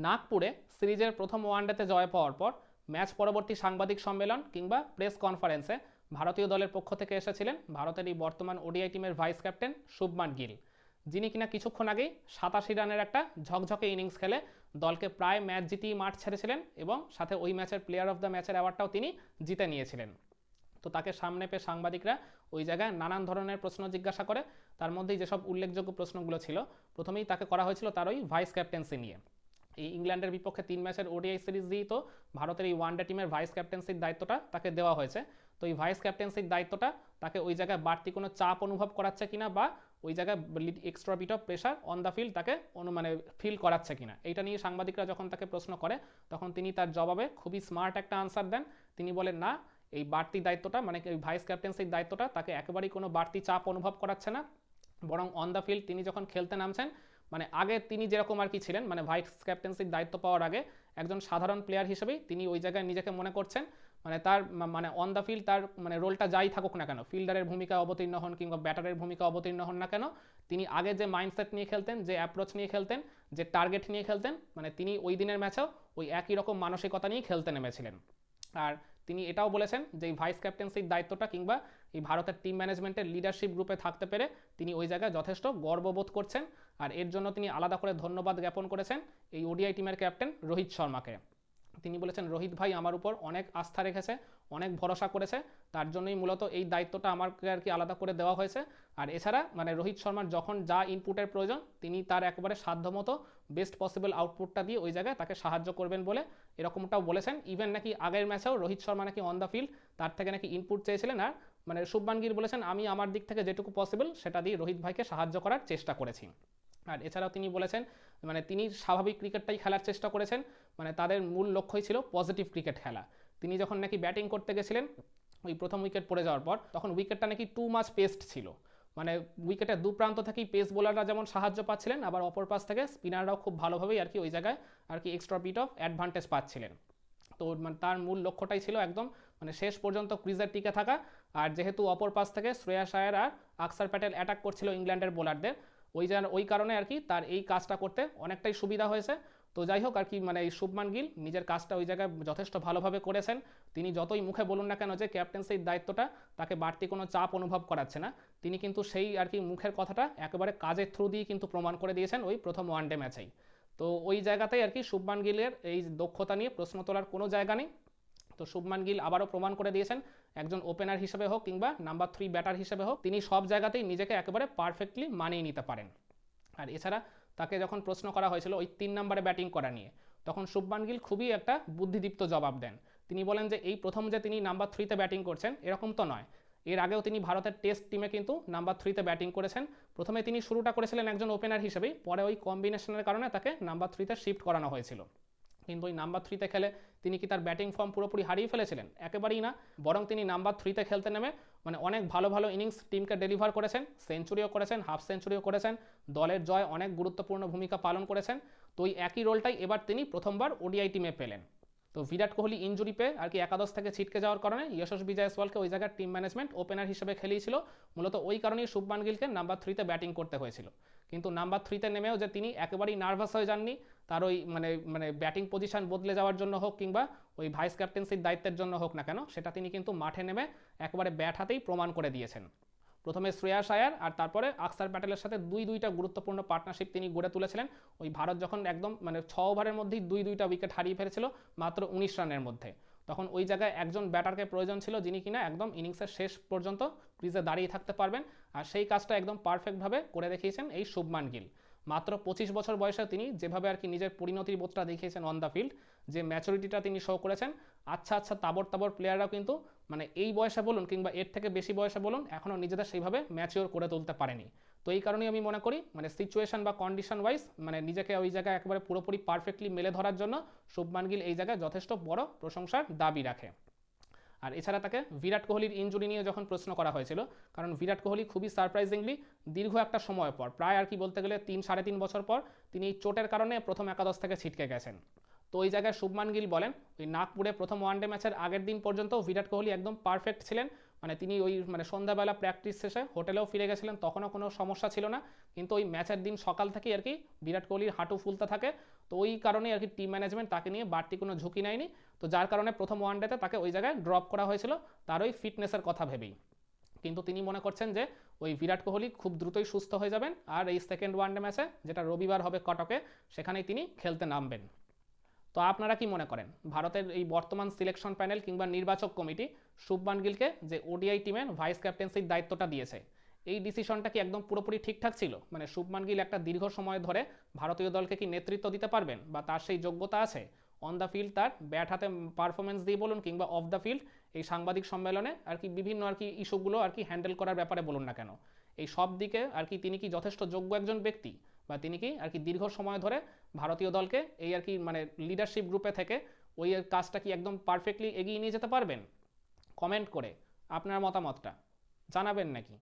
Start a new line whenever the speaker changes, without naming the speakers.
নাগপুরে সিরিজের প্রথম ওয়ানডেতে জয় পাওয়ার পর ম্যাচ পরবর্তী সাংবাদিক সম্মেলন কিংবা প্রেস কনফারেন্সে ভারতীয় দলের পক্ষ থেকে এসেছিলেন ভারতের এই বর্তমান ওডিআই টিমের ভাইস ক্যাপ্টেন শুভমান গিল, যিনি কিনা কিছুক্ষণ আগেই 87 রানের একটা ঝকঝকে ইনিংস খেলে দলকে প্রায় ম্যাচ জিতিয়ে মাঠ ছেড়েছিলেন এবং সাথে ওই ম্যাচের প্লেয়ার অফ দ্য ম্যাচের অ্যাওয়ার্ডটাও তিনি জিতে নিয়েছিলেন। তো তাকে সামনে পেয়ে সাংবাদিকরা ওই জায়গায় নানান ধরনের প্রশ্ন জিজ্ঞাসা করে। তার মধ্যেই যেসব উল্লেখযোগ্য প্রশ্নগুলো ছিল, প্রথমেই তাকে করা হয়েছিল তার ওই ভাইস ক্যাপ্টেন্সি নিয়ে। এই ইংল্যান্ডের বিপক্ষে 3 ম্যাচের ওডিআই সিরিজ দিয়েই তো ভারতের এই ওয়ানডে টিমের ভাইস ক্যাপ্টেন্সির দায়িত্বটা তাকে দেওয়া হয়েছে। তো এই ভাইস ক্যাপ্টেন্সির দায়িত্বটা তাকে ওই জায়গায় বাড়তি কোনো চাপ অনুভব করাচ্ছে কিনা বা ওই জায়গায় extra bit of pressure on the field তাকে মানে ফিল করাচ্ছে কিনা, এইটা নিয়ে সাংবাদিকরা যখন তাকে প্রশ্ন করে তখন তিনি তার জবাবে খুবই স্মার্ট একটা আনসার দেন। তিনি বলেন, না, এই বাড়তি দায়িত্বটা মানে এই ভাইস ক্যাপ্টেন্সির দায়িত্বটা তাকে একেবারেই কোনো বাড়তি চাপ অনুভব করাচ্ছে না, বরং অন দ্য ফিল্ড তিনি যখন খেলতে নামছেন মানে আগে তিনি যেরকম আর কি ছিলেন, মানে ভাইস ক্যাপ্টেন্সির দায়িত্ব পাওয়ার আগে একজন সাধারণ প্লেয়ার হিসেবেই তিনি ওই জায়গায় নিজেকে মনে করছেন। মানে তার মানে অন দ্য ফিল্ড তার মানে রোলটা যাই থাকুক না কেন, ফিল্ডারের ভূমিকা অবতীর্ণ হন কিংবা ব্যাটারের ভূমিকা অবতীর্ণ হন না কেন, তিনি আগে যে মাইন্ডসেট নিয়ে খেলতেন, যে অ্যাপ্রোচ নিয়ে খেলতেন, যে টার্গেট নিয়ে খেলতেন, মানে তিনি ওই দিনের ম্যাচেও ওই একই রকম মানসিকতা নিয়ে খেলতে নেমেছিলেন। আর তিনি এটাও বলেছেন যে এই ভাইস ক্যাপ্টেন্সির দায়িত্বটা কিংবা এই ভারতের টিম ম্যানেজমেন্টের লিডারশিপ গ্রুপে থাকতে পেরে তিনি ওই জায়গায় যথেষ্ট গর্ববোধ করছেন। আর এর জন্য তিনি আলাদা করে ধন্যবাদ জ্ঞাপন করেছেন এই ওডিআই টিমের ক্যাপ্টেন রোহিত শর্মাকে। তিনি বলেছেন, রোহিত ভাই আমার উপর অনেক আস্থা রেখেছে, অনেক ভরসা করেছে, তার জন্যই মূলত এই দায়িত্বটা আমাকে আর কি আলাদা করে দেওয়া হয়েছে। আর এছাড়া মানে রোহিত শর্মার যখন যা ইনপুটের প্রয়োজন তিনি তার একেবারে সাধ্যমতো বেস্ট পসিবল আউটপুটটা দিয়ে ওই জায়গায় তাকে সাহায্য করবেন বলে এরকমটাও বলেছেন। ইভেন নাকি আগের ম্যাচেও রোহিত শর্মা নাকি অন দ্য ফিল্ড তার থেকে নাকি ইনপুট চেয়েছিলেন, আর মানে শুভমান গিল বলেছেন, আমি আমার দিক থেকে যেটুকু পসিবল সেটা দিয়ে রোহিত ভাইকে সাহায্য করার চেষ্টা করেছি। আর এছাড়াও তিনি বলেছেন মানে তিনি স্বাভাবিক ক্রিকেটটাই খেলার চেষ্টা করেছেন, মানে তাদের মূল লক্ষ্যই ছিল পজিটিভ ক্রিকেট খেলা। তিনি যখন নাকি ব্যাটিং করতে গেছিলেন ওই প্রথম উইকেট পড়ে যাওয়ার পর, তখন উইকেটটা নাকি টু মাচ পেস্ট ছিল, মানে উইকেটের দু প্রান্ত থেকেই পেস বোলাররা যেমন সাহায্য পাচ্ছিলেন, আবার অপর পাশ থেকে স্পিনাররাও খুব ভালোভাবেই আর কি ওই জায়গায় আর কি এক্সট্রা বিট অফ অ্যাডভান্টেজ পাচ্ছিলেন। তো মানে তার মূল লক্ষ্যটাই ছিল একদম মানে শেষ পর্যন্ত ক্রিজের টিকে থাকা। আর যেহেতু অপর পাশ থেকে শ্রেয়াস আয়ার আর আকসার প্যাটেল অ্যাটাক করছিল ইংল্যান্ডের বোলারদের, ওই কারণে আর কি তার এই কাজটা করতে অনেকটাই সুবিধা হয়েছে। তো যাই হোক আর কি, মানে এই শুভমান গিল নিজের কাজটা ওই জায়গায় যথেষ্ট ভালোভাবে করেছেন। তিনি যতই মুখে বলুন না কেন যে ক্যাপ্টেন্সির দায়িত্বটা তাকে বাড়তি কোনো চাপ অনুভব করাচ্ছে না, তিনি কিন্তু সেই আর কি মুখের কথাটা একেবারে কাজের থ্রু দিয়ে কিন্তু প্রমাণ করে দিয়েছেন ওই প্রথম ওয়ানডে ম্যাচেই। তো ওই জায়গাতেই আর কি শুভমান গিলের এই দক্ষতা নিয়ে প্রশ্ন তোলার কোনো জায়গা নেই। তো শুভমান গিল আবারও প্রমাণ করে দিয়েছেন একজন ওপেনার হিসেবে হোক কিংবা নাম্বার 3 ব্যাটার হিসেবে হোক, তিনি সব জায়গাতেই নিজেকে একেবারে পারফেক্টলি মানিয়ে নিতে পারেন। আর এছাড়া তাকে যখন প্রশ্ন করা হয়েছিল ওই 3 নম্বরে ব্যাটিং করা নিয়ে, তখন শুভমান গিল খুবই একটা বুদ্ধিদীপ্ত জবাব দেন। তিনি বলেন যে এই প্রথম যে তিনি নাম্বার 3-তে ব্যাটিং করছেন এরকম তো নয়, এর আগেও তিনি ভারতের টেস্ট টিমে কিন্তু নাম্বার 3-তে ব্যাটিং করেছেন। প্রথমে তিনি শুরুটা করেছিলেন একজন ওপেনার হিসেবেই, পরে ওই কম্বিনেশনের কারণে তাকে নাম্বার 3-তে শিফট করানো হয়েছিল। কিন্তু ওই নাম্বার 3-তে খেলে তিনি কি তার ব্যাটিং ফর্ম পুরোপুরি হারিয়ে ফেলেছিলেন? একেবারেই না, বরং তিনি নাম্বার 3-তে খেলতে নেমে মানে অনেক ভালো ভালো ইনিংস টিমকে ডেলিভার করেছেন, সেঞ্চুরিও করেছেন, হাফ সেঞ্চুরিও করেছেন, দলের জয় অনেক গুরুত্বপূর্ণ ভূমিকা পালন করেছেন। তো ওই একই রোলটাই এবার তিনি প্রথমবার ওডিআই টিমে পেলেন। তো বিরাট কোহলি ইঞ্জুরি পেয়ে আর কি একাদশ থেকে ছিটকে যাওয়ার কারণে যশস্বী জয়সওয়ালকে ওই জায়গায় টিম ম্যানেজমেন্ট ওপেনার হিসেবে খেলিয়েছিল, মূলত ওই কারণেই শুভমান গিলকে নাম্বার 3-তে ব্যাটিং করতে হয়েছিল। কিন্তু নাম্বার 3-তে নেমেও যে তিনি একেবারেই নার্ভাস হয়ে যাননি, তার ওই মানে ব্যাটিং পজিশন বদলে যাওয়ার জন্য হোক কিংবা ওই ভাইস ক্যাপ্টেন্সির দায়িত্বের জন্য হোক না কেন, সেটা তিনি কিন্তু মাঠে নেমে একেবারে ব্যাট হাতেই প্রমাণ করে দিয়েছেন। প্রথমে শ্রেয়াস আয়ার আর তারপরে আকসার প্যাটেলের সাথে দুইটা গুরুত্বপূর্ণ পার্টনারশিপ তিনি গড়ে তুলেছিলেন। ওই ভারত যখন একদম মানে 6 ওভারের মধ্যেই দুইটা উইকেট হারিয়ে ফেলেছিল মাত্র 19 রানের মধ্যে, তখন ওই জায়গায় একজন ব্যাটারকে প্রয়োজন ছিল যিনি কিনা একদম ইনিংসের শেষ পর্যন্ত ক্রিজে দাঁড়িয়ে থাকতে পারবেন, আর সেই কাজটা একদম পারফেক্টভাবে করে দেখিয়েছেন এই শুভমান গিল। মাত্র 25 বছর বয়সে তিনি যেভাবে আর কি নিজের পরিণতির বোধটা দেখিয়েছেন অন দ্য ফিল্ড, যে ম্যাচুরিটিটা তিনি শো করেছেন, আচ্ছা তাবড় প্লেয়াররাও কিন্তু মানে এই বয়সে বলুন কিংবা এর থেকে বেশি বয়সে বলুন এখনও নিজেদের সেইভাবে ম্যাচিওর করে তুলতে পারেনি। তো এই কারণেই আমি মনে করি মানে সিচুয়েশন বা কন্ডিশন ওয়াইজ মানে নিজেকে ওই জায়গায় একেবারে পুরোপুরি পারফেক্টলি মেলে ধরার জন্য শুভমান গিল এই জায়গায় যথেষ্ট বড় প্রশংসার দাবি রাখে। আর এছাড়া তাকে বিরাট কোহলির ইনজুরি নিয়ে যখন প্রশ্ন করা হয়েছিল, কারণ বিরাট কোহলি খুবই সারপ্রাইজিংলি দীর্ঘ একটা সময় পর, প্রায় আর কি বলতে গেলে 3-3.5 বছর পর, তিনি এই চোটের কারণে প্রথম একাদশ থেকে ছিটকে গেছেন। তো ওই জায়গায় শুভমান গিল বলেন ওই নাগপুরে প্রথম ওয়ানডে ম্যাচের আগের দিন পর্যন্ত বিরাট কোহলি একদম পারফেক্ট ছিলেন, মানে তিনি ওই মানে সন্ধ্যাবেলা প্র্যাকটিস শেষে হোটেলেও ফিরে গেছিলেন, তখনও কোনো সমস্যা ছিল না। কিন্তু ওই ম্যাচের দিন সকাল থেকেই আর কি বিরাট কোহলির হাঁটু ফুলতে থাকে, তো ওই কারণেই আর কি টিম ম্যানেজমেন্ট তাকে নিয়ে বাড়তি কোনো ঝুঁকি নেয়নি। তো যার কারণে প্রথম ওয়ানডেতে তাকে ওই জায়গায় ড্রপ করা হয়েছিল তার ওই ফিটনেসের কথা ভেবেই। কিন্তু তিনি মনে করছেন যে ওই বিরাট কোহলি খুব দ্রুতই সুস্থ হয়ে যাবেন, আর এই সেকেন্ড ওয়ানডে ম্যাচে যেটা রবিবার হবে কটকে, সেখানেই তিনি খেলতে নামবেন। তো আপনারা কি মনে করেন ভারতের এই বর্তমান সিলেকশন প্যানেল কিংবা নির্বাচক কমিটি শুভমান গিলকে যে ওডিআই টিমের ভাইস ক্যাপ্টেন্সির দায়িত্বটা দিয়েছে, এই ডিসিশনটা কি একদম পুরোপুরি ঠিকঠাক ছিল? মানে শুভমান গিল একটা দীর্ঘ সময় ধরে ভারতীয় দলকে কি নেতৃত্ব দিতে পারবেন, বা তার সেই যোগ্যতা আছে? অন দ্য ফিল্ড তার ব্যাট হাতে পারফরমেন্স দিয়ে বলুন, কিংবা অফ দ্য ফিল্ড এই সাংবাদিক সম্মেলনে আর কি বিভিন্ন আর কি ইস্যুগুলো আর কি হ্যান্ডেল করার ব্যাপারে বলুন না কেন, এই সব দিকে আর কি তিনি কি যথেষ্ট যোগ্য একজন ব্যক্তি, বা তিনি কি আর কি দীর্ঘ সময় ধরে ভারতীয় দলকে এই আর কি মানে লিডারশিপ গ্রুপে থেকে ওই কাজটা কি একদম পারফেক্টলি এগিয়ে নিয়ে যেতে পারবেন? কমেন্ট করে আপনার মতামতটা জানাবেন নাকি?